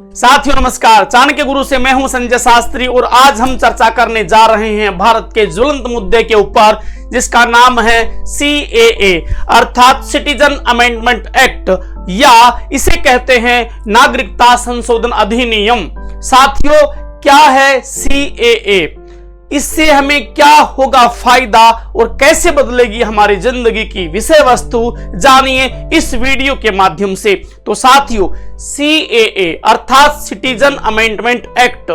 साथियों नमस्कार, चाणक्य गुरु से मैं हूं संजय शास्त्री और आज हम चर्चा करने जा रहे हैं भारत के ज्वलंत मुद्दे के ऊपर जिसका नाम है CAA अर्थात सिटीजन अमेंडमेंट एक्ट या इसे कहते हैं नागरिकता संशोधन अधिनियम। साथियों क्या है CAA, इससे हमें क्या होगा फायदा और कैसे बदलेगी हमारी जिंदगी की विषय वस्तु जानिए इस वीडियो के माध्यम से। तो साथियों CAA अर्थात सिटीजन अमेंडमेंट एक्ट,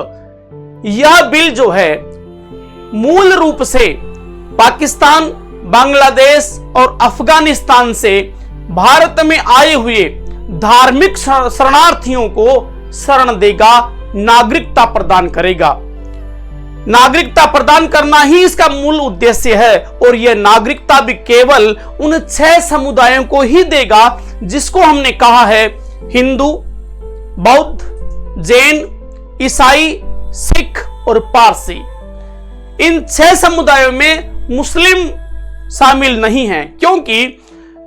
यह बिल जो है मूल रूप से पाकिस्तान, बांग्लादेश और अफगानिस्तान से भारत में आए हुए धार्मिक शरणार्थियों को शरण देगा, नागरिकता प्रदान करेगा। नागरिकता प्रदान करना ही इसका मूल उद्देश्य है और यह नागरिकता भी केवल उन 6 समुदायों को ही देगा जिसको हमने कहा है हिंदू, बौद्ध, जैन, ईसाई, सिख और पारसी। इन 6 समुदायों में मुस्लिम शामिल नहीं हैं क्योंकि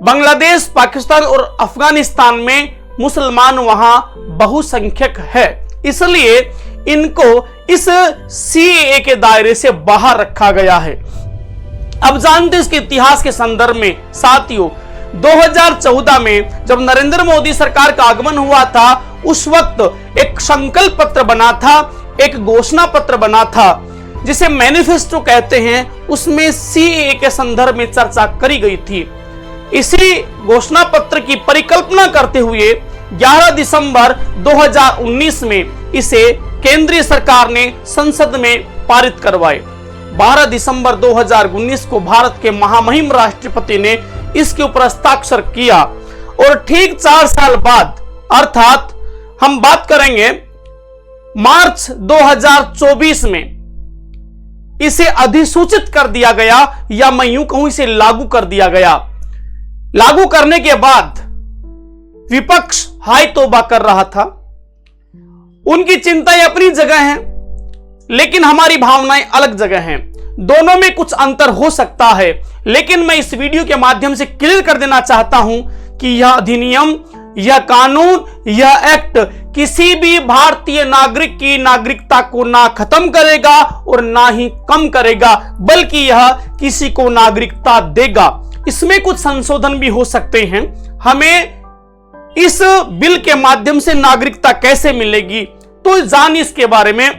बांग्लादेश, पाकिस्तान और अफगानिस्तान में मुसलमान वहां बहुसंख्यक है, इसलिए इनको इस CAA के दायरे से बाहर रखा गया है। अब जानते हैं इसके इतिहास के संदर्भ में। साथियों 2014 में जब नरेंद्र मोदी सरकार का आगमन हुआ था उस वक्त एक संकल्प पत्र बना था, एक घोषणा पत्र बना था जिसे मैनिफेस्टो कहते हैं। उसमें CAA के संदर्भ में चर्चा करी गई थी। इसी घोषणा पत्र की परिकल्पना करते हुए 11 दिसंबर 2019 में इसे केंद्रीय सरकार ने संसद में पारित करवाए। 12 दिसंबर 2019 को भारत के महामहिम राष्ट्रपति ने इसके ऊपर हस्ताक्षर किया और ठीक 4 साल बाद अर्थात हम बात करेंगे मार्च 2024 में इसे अधिसूचित कर दिया गया या मैं यूं कहूं इसे लागू कर दिया गया। लागू करने के बाद विपक्ष हाय तौबा कर रहा था। उनकी चिंताएं अपनी जगह हैं लेकिन हमारी भावनाएं अलग जगह हैं। दोनों में कुछ अंतर हो सकता है लेकिन मैं इस वीडियो के माध्यम से क्लियर कर देना चाहता हूं कि यह अधिनियम, यह कानून, यह एक्ट किसी भी भारतीय नागरिक की नागरिकता को ना खत्म करेगा और ना ही कम करेगा, बल्कि यह किसी को नागरिकता देगा। इसमें कुछ संशोधन भी हो सकते हैं। हमें इस बिल के माध्यम से नागरिकता कैसे मिलेगी तो जानिए इसके बारे में।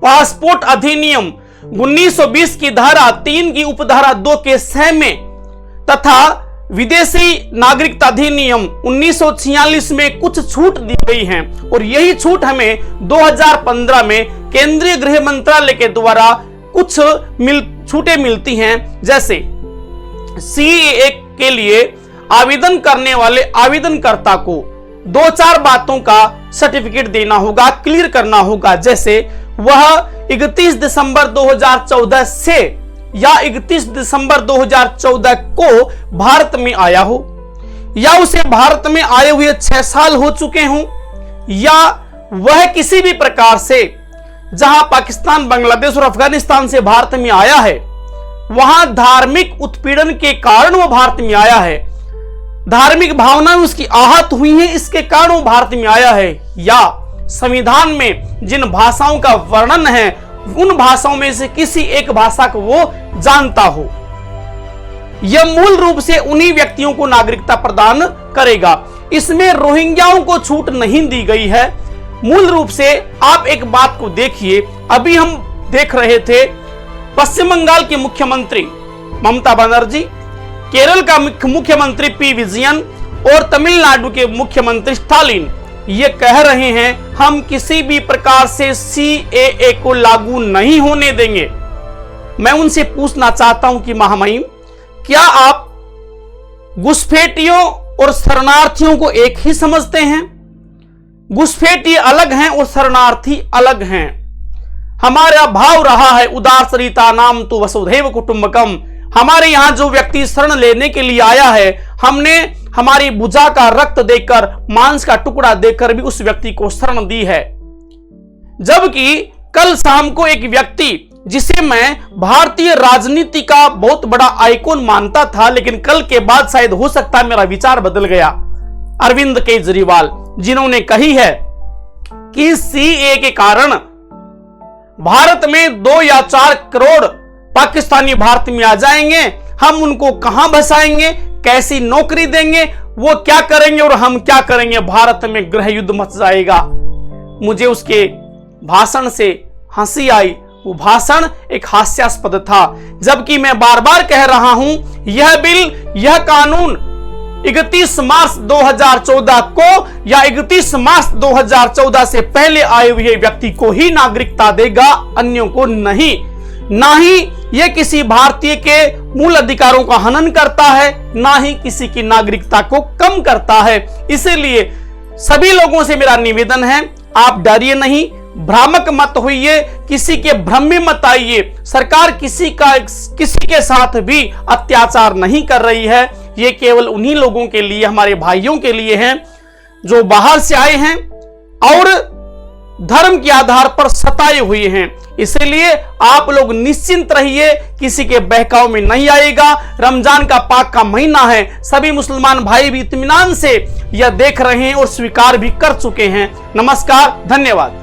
पासपोर्ट अधिनियम 1920 की धारा 3 की उपधारा 2 के 6 में तथा विदेशी नागरिकता अधिनियम 1946 में कुछ छूट दी गई हैं और यही छूट हमें 2015 में केंद्रीय गृह मंत्रालय के द्वारा कुछ छूटें मिलती हैं। जैसे CAA के लिए आवेदन करने वाले आवेदनकर्ता को 2-4 बातों का सर्टिफिकेट देना होगा, क्लियर करना होगा। जैसे वह 31 दिसंबर 2014 से या 31 दिसंबर 2014 को भारत में आया हो या उसे भारत में आए हुए 6 साल हो चुके हों या वह किसी भी प्रकार से जहां पाकिस्तान, बांग्लादेश और अफगानिस्तान से भारत में आया है वहां धार्मिक उत्पीड़न के कारण वो भारत में आया है, धार्मिक भावनाएं उसकी आहत हुई हैं, इसके कारण वो भारत में आया है, या संविधान में जिन भाषाओं का वर्णन है उन भाषाओं में से किसी एक भाषा को वो जानता हो। यह मूल रूप से उन्हीं व्यक्तियों को नागरिकता प्रदान करेगा। इसमें रोहिंग्याओं को छूट नहीं दी गई है। मूल रूप से आप एक बात को देखिए, अभी हम देख रहे थे पश्चिम बंगाल की मुख्यमंत्री ममता बनर्जी, केरल का मुख्यमंत्री P. विजयन और तमिलनाडु के मुख्यमंत्री स्टालिन ये कह रहे हैं हम किसी भी प्रकार से CAA को लागू नहीं होने देंगे। मैं उनसे पूछना चाहता हूं कि महामहिम, क्या आप घुसपैठियों और शरणार्थियों को एक ही समझते हैं? घुसपैठी अलग हैं और शरणार्थी अलग हैं। हमारा भाव रहा है उदारसरिता नाम तो वसुधैव कुटुंबकम। हमारे यहां जो व्यक्ति शरण लेने के लिए आया है, हमने हमारी भुजा का रक्त देकर, मांस का टुकड़ा देकर भी उस व्यक्ति को शरण दी है। जबकि कल शाम को एक व्यक्ति जिसे मैं भारतीय राजनीति का बहुत बड़ा आइकॉन मानता था, लेकिन कल के बाद शायद हो सकता है मेरा विचार बदल गया, अरविंद केजरीवाल, जिन्होंने कही है कि सीए के कारण भारत में 2 या 4 करोड़ पाकिस्तानी भारत में आ जाएंगे, हम उनको कहां बसाएंगे, कैसी नौकरी देंगे, वो क्या करेंगे और हम क्या करेंगे, भारत में गृह युद्ध मच जाएगा। मुझे उसके भाषण से हंसी आई। वो भाषण एक हास्यास्पद था, जबकि मैं बार बार कह रहा हूं यह बिल, यह कानून 31 मार्च 2014 को या 31 मार्च 2014 से पहले आए हुए व्यक्ति को ही नागरिकता देगा, अन्यों को नहीं। ना ही यह किसी भारतीय के मूल अधिकारों का हनन करता है, ना ही किसी की नागरिकता को कम करता है। इसीलिए सभी लोगों से मेरा निवेदन है, आप डरिए नहीं, भ्रामक मत होइए, किसी के भ्रम में मत आइए। सरकार किसी के साथ भी अत्याचार नहीं कर रही है। ये केवल उन्हीं लोगों के लिए, हमारे भाइयों के लिए है जो बाहर से आए हैं और धर्म के आधार पर सताए हुए हैं। इसलिए आप लोग निश्चिंत रहिए, किसी के बहकाव में नहीं आएगा। रमजान का पाक का महीना है, सभी मुसलमान भाई भी इत्मीनान से यह देख रहे हैं और स्वीकार भी कर चुके हैं। नमस्कार, धन्यवाद।